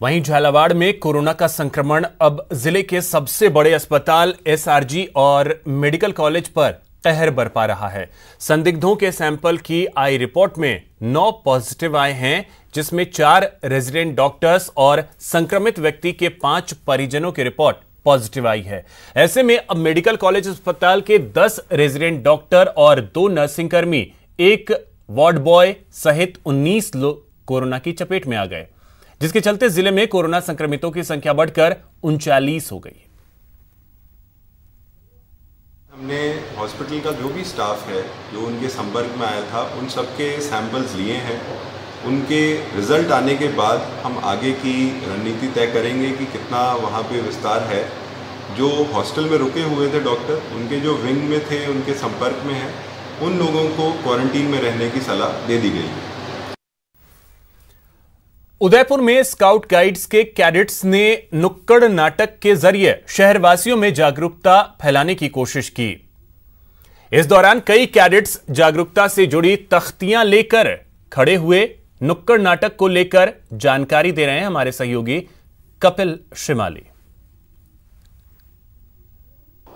वहीं झालावाड़ में कोरोना का संक्रमण अब जिले के सबसे बड़े अस्पताल एसआरजी और मेडिकल कॉलेज पर कहर बरपा रहा है। संदिग्धों के सैंपल की आई रिपोर्ट में 9 पॉजिटिव आए हैं, जिसमें 4 रेजिडेंट डॉक्टर्स और संक्रमित व्यक्ति के 5 परिजनों की रिपोर्ट पॉजिटिव आई है। ऐसे में अब मेडिकल कॉलेज अस्पताल के 10 रेजिडेंट डॉक्टर और 2 नर्सिंग कर्मी, 1 वार्ड बॉय सहित 19 लोग कोरोना की चपेट में आ गए, जिसके चलते जिले में कोरोना संक्रमितों की संख्या बढ़कर 39 हो गई। हमने हॉस्पिटल का जो भी स्टाफ है जो उनके संपर्क में आया था, उन सबके सैंपल्स लिए हैं। उनके रिजल्ट आने के बाद हम आगे की रणनीति तय करेंगे कि कितना वहाँ पे विस्तार है। जो हॉस्टल में रुके हुए थे डॉक्टर, उनके जो विंग में थे, उनके संपर्क में हैं, उन लोगों को क्वारंटीन में रहने की सलाह दे दी गई है। उदयपुर में स्काउट गाइड्स के कैडेट्स ने नुक्कड़ नाटक के जरिए शहरवासियों में जागरूकता फैलाने की कोशिश की। इस दौरान कई कैडेट्स जागरूकता से जुड़ी तख्तियां लेकर खड़े हुए। नुक्कड़ नाटक को लेकर जानकारी दे रहे हैं हमारे सहयोगी कपिल श्रीमाली।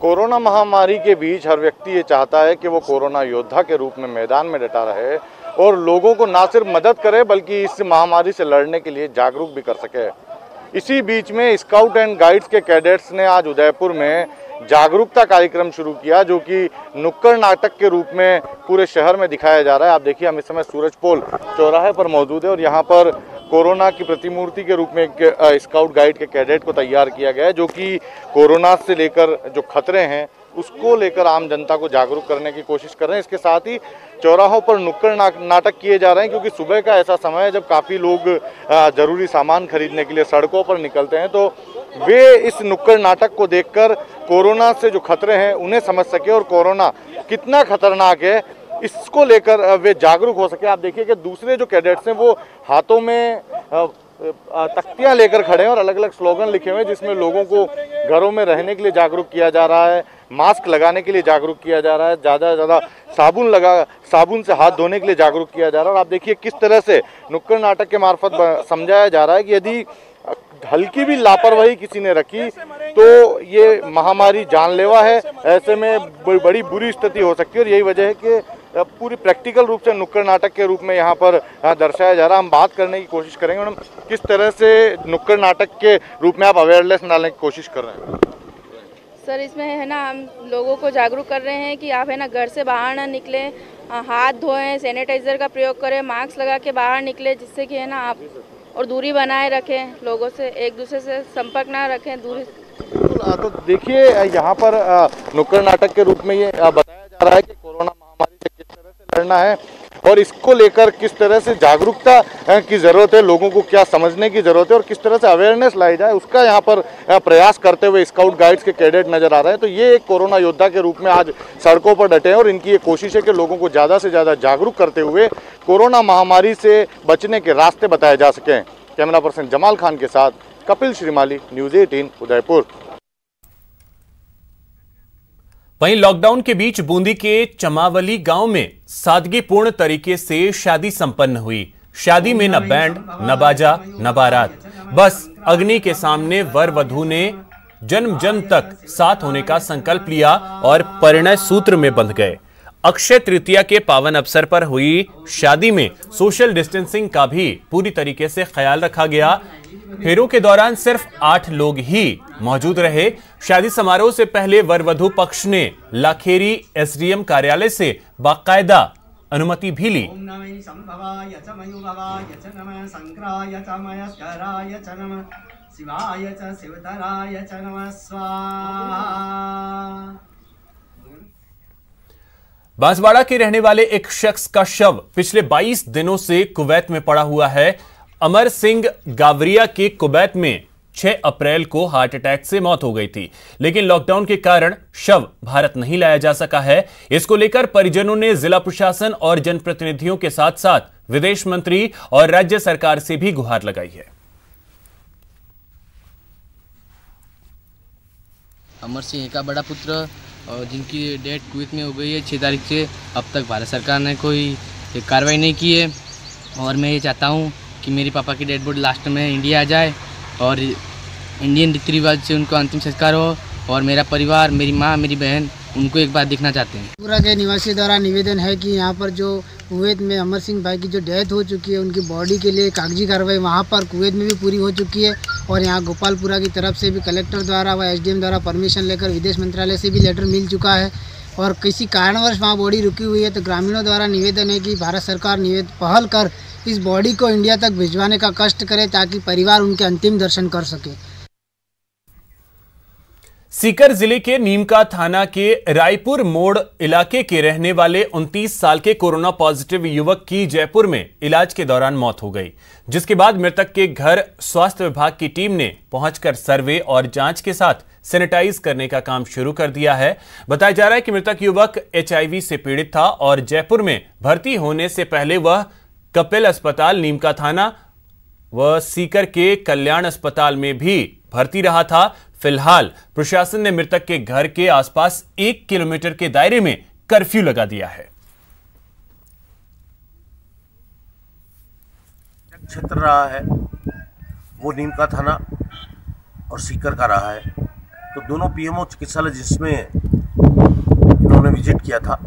कोरोना महामारी के बीच हर व्यक्ति ये चाहता है कि वो कोरोना योद्धा के रूप में मैदान में डटा रहे और लोगों को ना सिर्फ मदद करे बल्कि इस महामारी से लड़ने के लिए जागरूक भी कर सके। इसी बीच में स्काउट एंड गाइड्स के कैडेट्स ने आज उदयपुर में जागरूकता कार्यक्रम शुरू किया, जो कि नुक्कड़ नाटक के रूप में पूरे शहर में दिखाया जा रहा है। आप देखिए, हम इस समय सूरजपोल चौराहे पर मौजूद है और यहाँ पर कोरोना की प्रतिमूर्ति के रूप में एक स्काउट गाइड के कैडेट को तैयार किया गया है, जो कि कोरोना से लेकर जो खतरे हैं उसको लेकर आम जनता को जागरूक करने की कोशिश कर रहे हैं। इसके साथ ही चौराहों पर नुक्कड़ नाटक किए जा रहे हैं, क्योंकि सुबह का ऐसा समय है जब काफ़ी लोग जरूरी सामान खरीदने के लिए सड़कों पर निकलते हैं, तो वे इस नुक्कड़ नाटक को देखकर कोरोना से जो खतरे हैं उन्हें समझ सके और कोरोना कितना खतरनाक है इसको लेकर वे जागरूक हो सके। आप देखिए कि दूसरे जो कैडेट्स हैं वो हाथों में तख्तियां लेकर खड़े हैं और अलग अलग स्लोगन लिखे हुए हैं, जिसमें लोगों को घरों में रहने के लिए जागरूक किया जा रहा है, मास्क लगाने के लिए जागरूक किया जा रहा है, ज़्यादा से ज़्यादा साबुन से हाथ धोने के लिए जागरूक किया जा रहा है। और आप देखिए किस तरह से नुक्कड़ नाटक के मार्फत समझाया जा रहा है कि यदि हल्की भी लापरवाही किसी ने रखी तो ये महामारी जानलेवा है, ऐसे में बड़ी बुरी स्थिति हो सकती है। और यही वजह है कि पूरी प्रैक्टिकल रूप से नुक्कड़ नाटक के रूप में यहाँ पर दर्शाया जा रहा है। हम बात करने की कोशिश करेंगे मैडम, किस तरह से नुक्कड़ नाटक के रूप में आप अवेयरनेस डालने की कोशिश कर रहे हैं? सर, इसमें है ना हम लोगों को जागरूक कर रहे हैं कि आप है ना घर से बाहर ना निकलें, हाथ धोएं, सैनिटाइजर का प्रयोग करें, मास्क लगा के बाहर निकलें, जिससे कि है ना आप और दूरी बनाए रखें, लोगों से एक दूसरे से संपर्क ना रखें, दूरी। तो देखिए, यहाँ पर नुक्कड़ नाटक के रूप में ये बताया जा रहा है कि कोरोना महामारी से किस तरह से लड़ना है और इसको लेकर किस तरह से जागरूकता की ज़रूरत है, लोगों को क्या समझने की ज़रूरत है और किस तरह से अवेयरनेस लाई जाए, उसका यहाँ पर प्रयास करते हुए स्काउट गाइड्स के कैडेट नज़र आ रहे हैं। तो ये एक कोरोना योद्धा के रूप में आज सड़कों पर डटे हैं और इनकी ये कोशिश है कि लोगों को ज़्यादा से ज़्यादा जागरूक करते हुए कोरोना महामारी से बचने के रास्ते बताए जा सकें। कैमरा पर्सन जमाल खान के साथ कपिल श्रीमाली, न्यूज़ 18 उदयपुर। वहीं लॉकडाउन के बीच बूंदी के चमावली गांव में सादगीपूर्ण तरीके से शादी संपन्न हुई। शादी में न बैंड, न बाजा, न बारात, बस अग्नि के सामने वर वधू ने जन्म जन्म तक साथ होने का संकल्प लिया और परिणय सूत्र में बंध गए। अक्षय तृतीया के पावन अवसर पर हुई शादी में सोशल डिस्टेंसिंग का भी पूरी तरीके से ख्याल रखा गया। फेरों के दौरान सिर्फ 8 लोग ही मौजूद रहे। शादी समारोह से पहले वर वधू पक्ष ने लाखेरी एसडीएम कार्यालय से बाकायदा अनुमति भी ली। बांसवाड़ा के रहने वाले एक शख्स का शव पिछले 22 दिनों से कुवैत में पड़ा हुआ है। अमर सिंह गावरिया की कुवैत में 6 अप्रैल को हार्ट अटैक से मौत हो गई थी, लेकिन लॉकडाउन के कारण शव भारत नहीं लाया जा सका है। इसको लेकर परिजनों ने जिला प्रशासन और जनप्रतिनिधियों के साथ साथ विदेश मंत्री और राज्य सरकार से भी गुहार लगाई है। अमर सिंह का बड़ा पुत्र और जिनकी डेथ कुवैत में हो गई है 6 तारीख से, अब तक भारत सरकार ने कोई कार्रवाई नहीं की है। और मैं ये चाहता हूँ कि मेरे पापा की डेड बॉडी लास्ट में इंडिया आ जाए और इंडियन रीति रिवाज से उनको अंतिम संस्कार हो, और मेरा परिवार, मेरी माँ, मेरी बहन उनको एक बार देखना चाहते हैं। पूरा के निवासी द्वारा निवेदन है कि यहाँ पर जो कुवैत में अमर सिंह भाई की जो डेथ हो चुकी है, उनकी बॉडी के लिए कागजी कार्रवाई वहाँ पर कुवैत में भी पूरी हो चुकी है, और यहाँ गोपालपुरा की तरफ से भी कलेक्टर द्वारा व एसडीएम द्वारा परमिशन लेकर विदेश मंत्रालय से भी लेटर मिल चुका है, और किसी कारणवश वहाँ बॉडी रुकी हुई है। तो ग्रामीणों द्वारा निवेदन है कि भारत सरकार पहल कर इस बॉडी को इंडिया तक भिजवाने का कष्ट करे, ताकि परिवार उनके अंतिम दर्शन कर सके। सीकर जिले के नीमका थाना के रायपुर मोड़ इलाके के रहने वाले 29 साल के कोरोना पॉजिटिव युवक की जयपुर में इलाज के दौरान मौत हो गई, जिसके बाद मृतक के घर स्वास्थ्य विभाग की टीम ने पहुंचकर सर्वे और जांच के साथ सैनिटाइज करने का काम शुरू कर दिया है। बताया जा रहा है कि मृतक युवक HIV से पीड़ित था और जयपुर में भर्ती होने से पहले वह कपिल अस्पताल, नीमका थाना व सीकर के कल्याण अस्पताल में भी भर्ती रहा था। फिलहाल प्रशासन ने मृतक के घर के आसपास 1 किलोमीटर के दायरे में कर्फ्यू लगा दिया है। क्षेत्र रहा है वो नीमका थाना और सीकर का रहा है, तो दोनों PMO चिकित्सालय जिसमें इन्होंने विजिट किया था,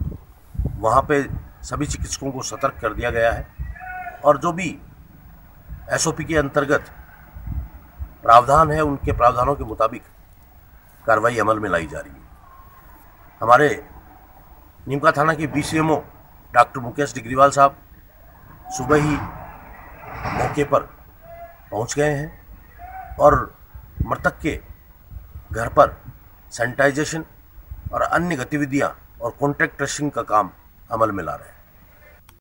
वहाँ पे सभी चिकित्सकों को सतर्क कर दिया गया है, और जो भी SOP के अंतर्गत प्रावधान है उनके प्रावधानों के मुताबिक कार्रवाई अमल में लाई जा रही है। हमारे नीमका थाना के BCMO डॉक्टर मुकेश डिग्रीवाल साहब सुबह ही मौके पर पहुंच गए हैं और मृतक के घर पर सैनिटाइजेशन और अन्य गतिविधियां और कॉन्टैक्ट ट्रेसिंग का काम अमल में ला रहे हैं।